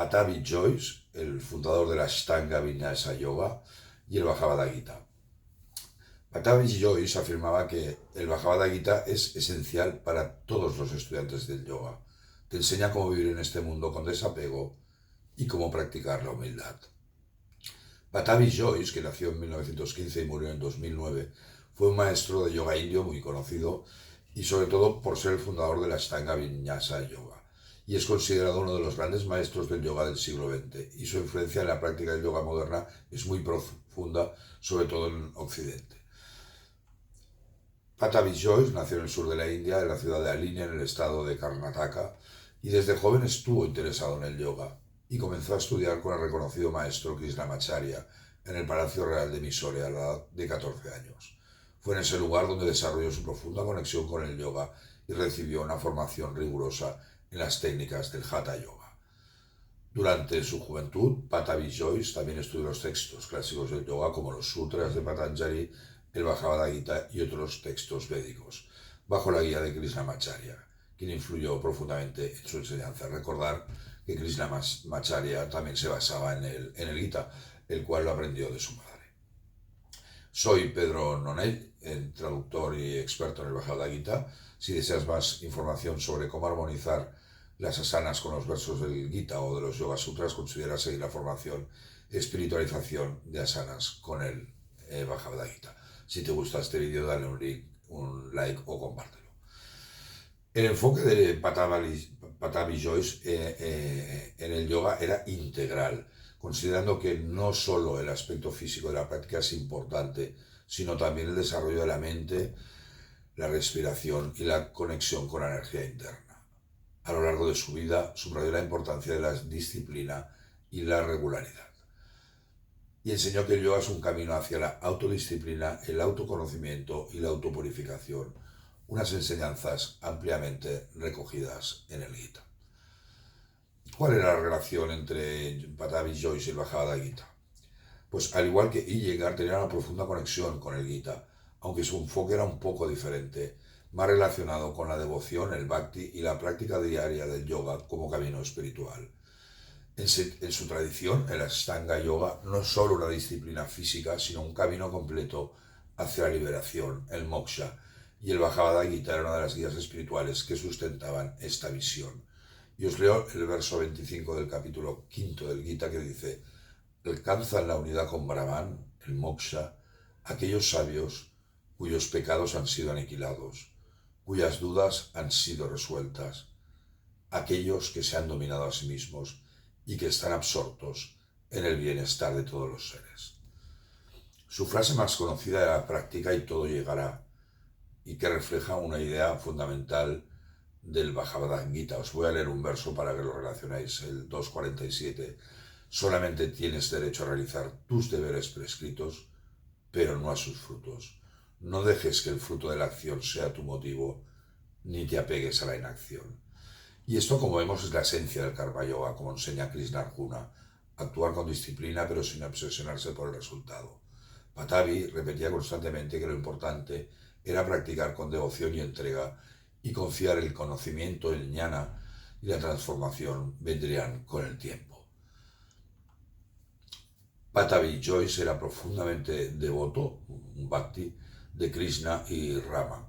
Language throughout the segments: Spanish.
Pattabhi Jois, el fundador de la Ashtanga Vinyasa Yoga, y el Bhagavad Gita. Pattabhi Jois afirmaba que el Bhagavad Gita es esencial para todos los estudiantes del yoga. Te enseña cómo vivir en este mundo con desapego y cómo practicar la humildad. Pattabhi Jois, que nació en 1915 y murió en 2009, fue un maestro de yoga indio muy conocido y sobre todo por ser el fundador de la Ashtanga Vinyasa Yoga. Y es considerado uno de los grandes maestros del yoga del siglo XX y su influencia en la práctica del yoga moderna es muy profunda, sobre todo en Occidente. Pattabhi Jois nació en el sur de la India, en la ciudad de Alinea, en el estado de Karnataka, y desde joven estuvo interesado en el yoga y comenzó a estudiar con el reconocido maestro Krishnamacharya en el Palacio Real de Mysore a la edad de 14 años. Fue en ese lugar donde desarrolló su profunda conexión con el yoga y recibió una formación rigurosa en las técnicas del Hatha Yoga. Durante su juventud, Pattabhi Jois también estudió los textos clásicos del yoga como los sutras de Patanjali, el Bhagavad Gita y otros textos védicos, bajo la guía de Krishnamacharya, quien influyó profundamente en su enseñanza. Recordar que Krishnamacharya también se basaba en el Gita, el cual lo aprendió de su madre. Soy Pedro Nonell, traductor y experto en el Bhagavad Gita. Si deseas más información sobre cómo armonizar las asanas con los versos del Gita o de los Yoga Sutras, considera seguir la formación Espiritualización de Asanas con el Bhagavad Gita. Si te gusta este vídeo, dale un like o compártelo. El enfoque de Pattabhi Jois en el yoga era integral, considerando que no solo el aspecto físico de la práctica es importante, sino también el desarrollo de la mente, la respiración y la conexión con la energía interna. A lo largo de su vida subrayó la importancia de la disciplina y la regularidad. Y enseñó que el yoga es un camino hacia la autodisciplina, el autoconocimiento y la autopurificación, unas enseñanzas ampliamente recogidas en el Gita. ¿Cuál era la relación entre Pattabhi Jois y el Bhagavad Gita? Pues al igual que Iyengar tenía una profunda conexión con el Gita, aunque su enfoque era un poco diferente, más relacionado con la devoción, el bhakti y la práctica diaria del yoga como camino espiritual. En su tradición, el Ashtanga Yoga no es solo una disciplina física, sino un camino completo hacia la liberación, el moksha, y el Bhagavad Gita era una de las guías espirituales que sustentaban esta visión. Y os leo el verso 25 del capítulo 5 del Gita que dice: alcanzan la unidad con Brahman, el moksha, aquellos sabios cuyos pecados han sido aniquilados, cuyas dudas han sido resueltas, aquellos que se han dominado a sí mismos y que están absortos en el bienestar de todos los seres. Su frase más conocida era práctica y todo llegará, y que refleja una idea fundamental del Bhagavad Gita. Os voy a leer un verso para que lo relacionéis, el 2.47. Solamente tienes derecho a realizar tus deberes prescritos, pero no a sus frutos. No dejes que el fruto de la acción sea tu motivo, ni te apegues a la inacción. Y esto, como vemos, es la esencia del Karma Yoga, como enseña Krishna Arjuna: actuar con disciplina pero sin obsesionarse por el resultado. Pattabhi repetía constantemente que lo importante era practicar con devoción y entrega y confiar el conocimiento, el jnana y la transformación vendrían con el tiempo. Pattabhi Jois era profundamente devoto, un bhakti, de Krishna y Rama.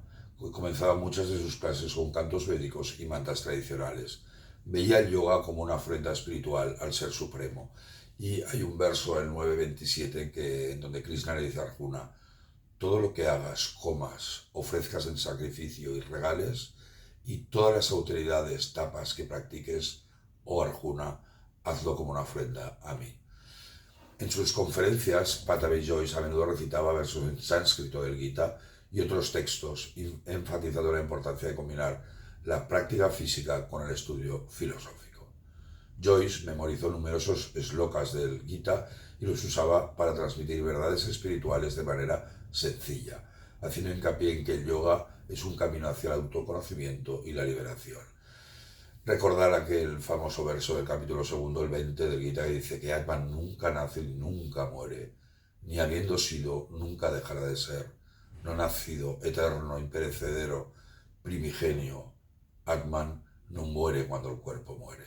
Comenzaba muchas de sus clases con cantos védicos y mantas tradicionales. Veía el yoga como una ofrenda espiritual al Ser Supremo. Y hay un verso, el 9.27, en donde Krishna le dice a Arjuna: todo lo que hagas, comas, ofrezcas en sacrificio y regales, y todas las autoridades, tapas que practiques, oh Arjuna, hazlo como una ofrenda a mí. En sus conferencias, Pattabhi Jois a menudo recitaba versos en sánscrito del Gita y otros textos, enfatizando la importancia de combinar la práctica física con el estudio filosófico. Jois memorizó numerosos slokas del Gita y los usaba para transmitir verdades espirituales de manera sencilla, haciendo hincapié en que el yoga es un camino hacia el autoconocimiento y la liberación. Recordar aquel famoso verso del capítulo 2, el 20 del Gita, que dice que Atman nunca nace ni nunca muere, ni habiendo sido nunca dejará de ser, no nacido, eterno, imperecedero, primigenio. Atman no muere cuando el cuerpo muere.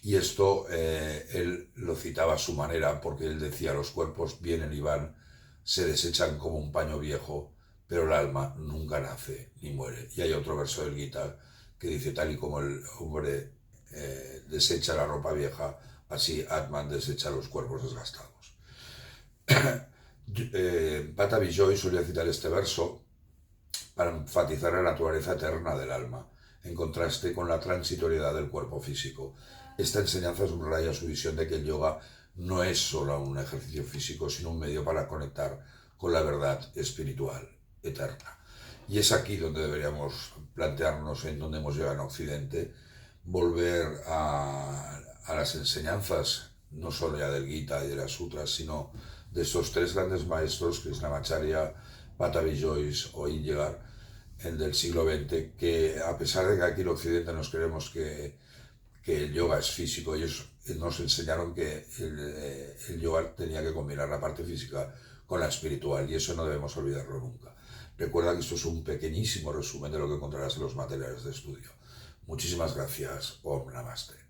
Y esto él lo citaba a su manera, porque él decía: los cuerpos vienen y van, se desechan como un paño viejo, pero el alma nunca nace ni muere. Y hay otro verso del Gita que dice: tal y como el hombre desecha la ropa vieja, así Atman desecha los cuerpos desgastados. Batavi Joy solía citar este verso para enfatizar la naturaleza eterna del alma, en contraste con la transitoriedad del cuerpo físico. Esta enseñanza subraya su visión de que el yoga no es solo un ejercicio físico, sino un medio para conectar con la verdad espiritual eterna. Y es aquí donde deberíamos plantearnos, en donde hemos llegado en Occidente, volver a las enseñanzas, no solo ya del Gita y de las sutras, sino de estos tres grandes maestros, Krishnamacharya, Batavi Joyce o Iyengar, el del siglo XX, que a pesar de que aquí en Occidente nos creemos que el yoga es físico, ellos nos enseñaron que el yoga tenía que combinar la parte física con la espiritual, y eso no debemos olvidarlo nunca. Recuerda que esto es un pequeñísimo resumen de lo que encontrarás en los materiales de estudio. Muchísimas gracias. Om Namaste.